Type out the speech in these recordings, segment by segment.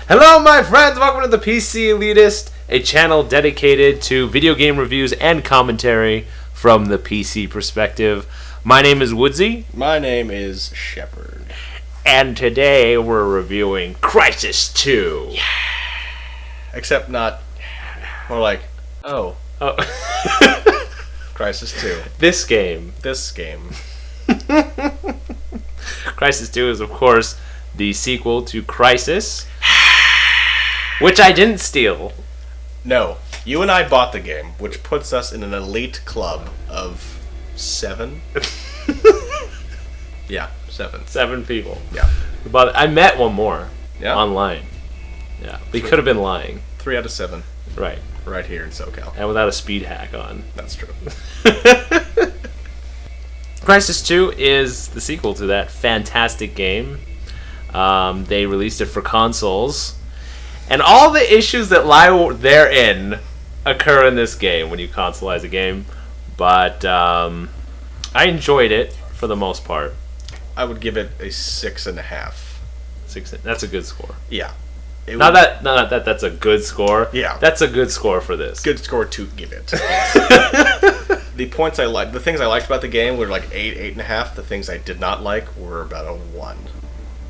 Hello, my friends! Welcome to the ThePCelitist, a channel dedicated to video game reviews and commentary from the PC perspective. My name is Woodsie. My name is Shepherd. And today we're reviewing Crysis 2. Yeah. Except not... More like, oh. Crysis 2. This game. Crysis 2 is, of course, the sequel to Crysis, which I didn't steal. No. You and I bought the game, which puts us in an elite club of 7? Yeah, 7. 7 people. Yeah. But I met one more. Yeah? Online. Yeah. We could have been lying. 3 out of 7. Right. Right here in SoCal. And without a speed hack on. That's true. Crysis 2 is the sequel to that fantastic game. They released it for consoles. And all the issues that lie therein occur in this game when you consoleize a game. But I enjoyed it for the most part. I would give it a 6.5. 6. That's a good score. Yeah. Not that that's a good score. Yeah. That's a good score for this. Good score to give it. The things I liked about the game were like 8, 8.5. The things I did not like were about a 1.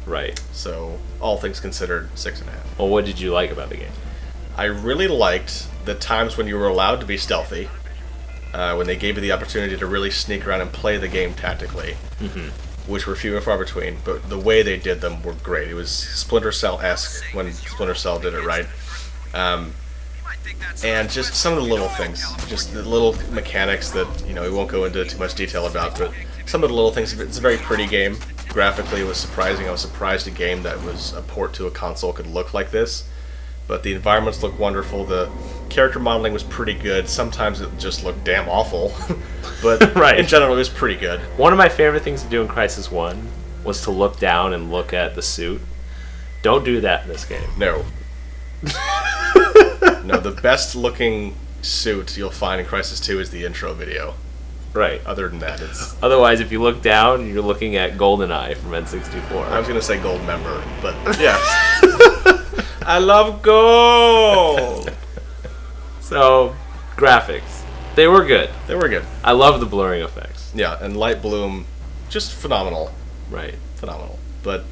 Right. So, all things considered, 6.5. Well, what did you like about the game? I really liked the times when you were allowed to be stealthy, when they gave you the opportunity to really sneak around and play the game tactically, which were few and far between, but the way they did them were great. It was Splinter Cell-esque when Splinter Cell did it right. And just some of the little things, just the little mechanics that, we won't go into too much detail about, but some of the little things. It's a very pretty game. Graphically, it was surprising. I was surprised a game that was a port to a console could look like this. But the environments look wonderful. The character modeling was pretty good. Sometimes it just looked damn awful. But right. In general, it was pretty good. One of my favorite things to do in Crysis 1 was to look down and look at the suit. Don't do that in this game. No. No, the best looking suit you'll find in Crysis 2 is the intro video. Right. Other than that, it's... Otherwise, if you look down, you're looking at GoldenEye from N64. I was going to say Gold Member, but yes. I love gold! So, graphics. They were good. They were good. I love the blurring effects. Yeah, and Light Bloom, just phenomenal. Right. Phenomenal. But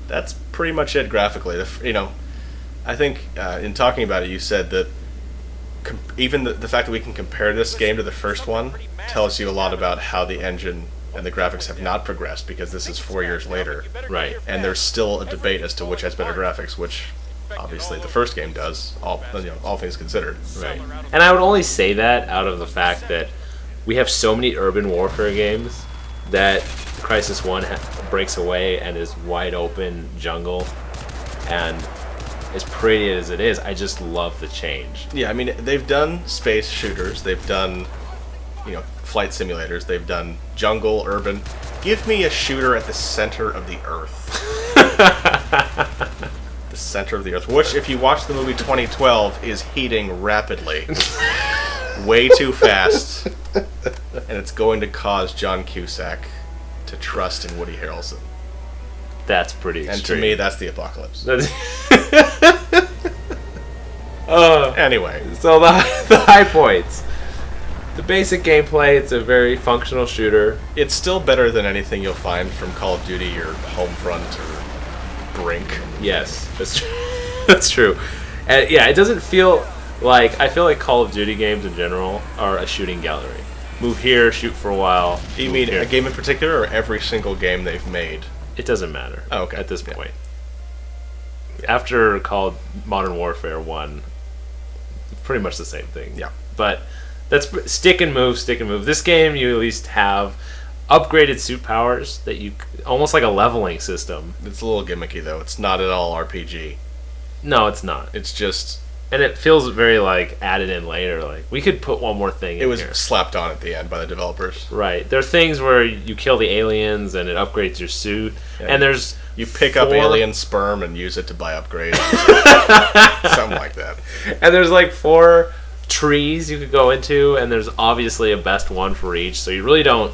that's pretty much it graphically. I think in talking about it, you said that even the fact that we can compare this game to the first one tells you a lot about how the engine and the graphics have not progressed, because this is 4 years later. Right. And there's still a debate as to which has better graphics, which obviously the first game does, all things considered. Right. And I would only say that out of the fact that we have so many urban warfare games that Crysis 1 breaks away and is wide open jungle, and as pretty as it is, I just love the change. Yeah, I mean, they've done space shooters, they've done, flight simulators, they've done jungle, urban. Give me a shooter at the center of the earth. The center of the earth, which, if you watch the movie 2012, is heating rapidly. Way too fast. And it's going to cause John Cusack to trust in Woody Harrelson. That's pretty extreme. And to me, that's the apocalypse. Anyway. So the high points. The basic gameplay, it's a very functional shooter. It's still better than anything you'll find from Call of Duty or Homefront or Brink. Yes, that's true. And yeah, it doesn't feel like... I feel like Call of Duty games in general are a shooting gallery. Move here, shoot for a while. You mean a game in particular, or every single game they've made? It doesn't matter. Oh, okay. At this point. After called Modern Warfare 1, pretty much the same thing. Yeah. But that's stick and move. This game, you at least have upgraded suit powers that you... Almost like a leveling system. It's a little gimmicky, though. It's not at all RPG. No, it's not. It's just... And it feels very, added in later. We could put one more thing in here. It was slapped on at the end by the developers. Right. There are things where you kill the aliens and it upgrades your suit. Yeah. And there's... You pick up alien sperm and use it to buy upgrades. Something like that. And there's 4 trees you could go into, and there's obviously a best one for each. So you really don't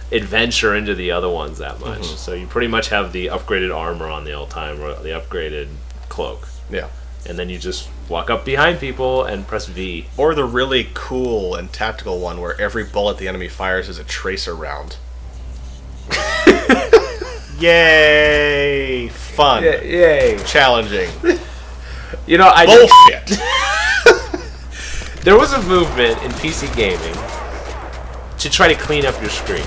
adventure into the other ones that much. So you pretty much have the upgraded armor on the all time, or the upgraded cloak. Yeah. And then you just walk up behind people and press V. Or the really cool and tactical one where every bullet the enemy fires is a tracer round. Yay! Fun. Yay. Challenging. You know, Bullshit! There was a movement in PC gaming to try to clean up your screen,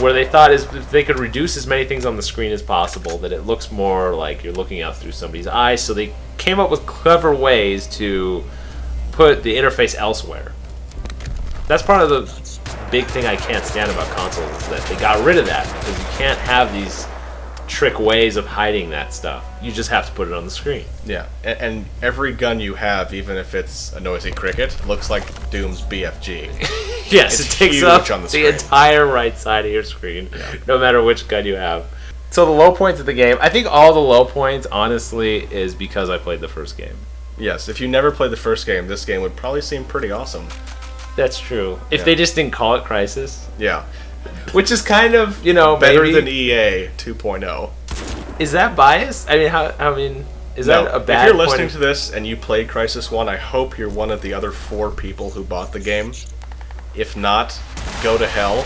where they thought if they could reduce as many things on the screen as possible, that it looks more like you're looking out through somebody's eyes. So they came up with clever ways to put the interface elsewhere. That's part of the big thing I can't stand about consoles, is that they got rid of that, because you can't have these trick ways of hiding that stuff. You just have to put it on the screen. Yeah, and every gun you have, even if it's a noisy cricket, looks like Doom's BFG. Yes, It's it takes huge up on the the screen. entire right side of your screen, Yeah. no matter which gun you have. So the low points of the game, I think all the low points, honestly, is because I played the first game. Yes, if you never played the first game, this game would probably seem pretty awesome. That's true. If Yeah. they just didn't call it Crysis, Yeah. which is kind of, you know, Better maybe, than EA 2.0. is that biased? I mean, is that a bad If you're listening point to this and you played Crysis 1, I hope you're one of the other 4 people who bought the game. If not, go to hell,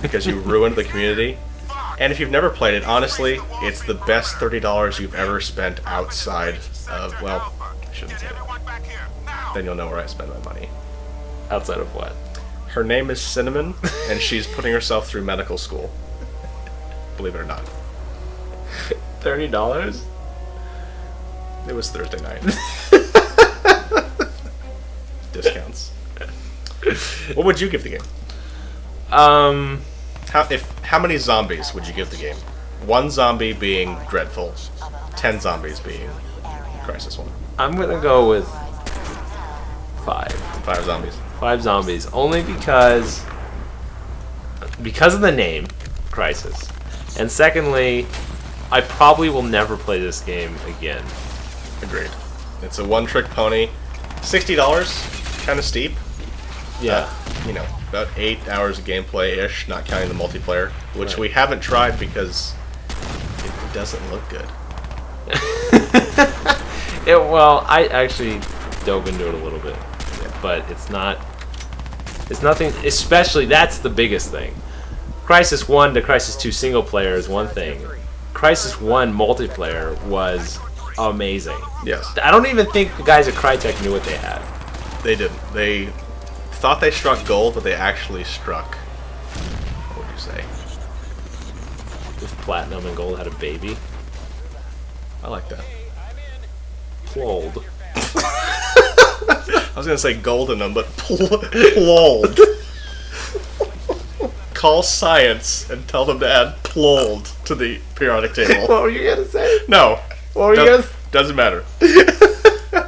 because you ruined the community. And if you've never played it, honestly, it's the best $30 you've ever spent outside of, well, I shouldn't say that. Then you'll know where I spend my money. outside of what? Her name is Cinnamon, and she's putting herself through medical school. Believe it or not. $30? It was Thursday night. Discounts. What would you give the game? How many zombies would you give the game? 1 zombie being dreadful, 10 zombies being Crysis 1. I'm gonna go with 5. 5 zombies. 5 zombies, only because of the name, Crysis, and secondly, I probably will never play this game again. Agreed. It's a one-trick pony. $60, kind of steep. Yeah. You know, about 8 hours of gameplay-ish, not counting the multiplayer, which Right. we haven't tried because it doesn't look good. Well, I actually dove into it a little bit, but it's nothing. Especially, that's the biggest thing. Crysis 1 to Crysis 2 single player is one thing. Crysis 1 multiplayer was amazing. Yes. I don't even think the guys at Crytek knew what they had. They didn't. They thought they struck gold, but they actually struck, what would you say? If Platinum and Gold had a baby. I like that. Plold. I was going to say goldenum, but plold. Call science and tell them to add plold to the periodic table. What were you gonna say? No. What were you gonna say? Doesn't matter.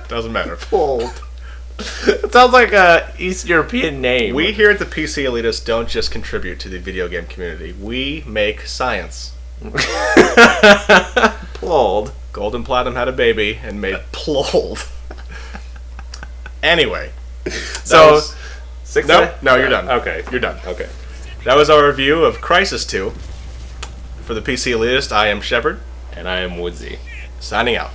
Doesn't matter. Plold. It sounds like a East European name. We here at the PC Elitist don't just contribute to the video game community. We make science. Plold. Gold and Platinum had a baby and made plold. Anyway. So, No, you're done. Okay. You're done. Okay. That was our review of Crysis 2. For the PC Elitist, I am Shepherd. And I am Woodsie. Signing out.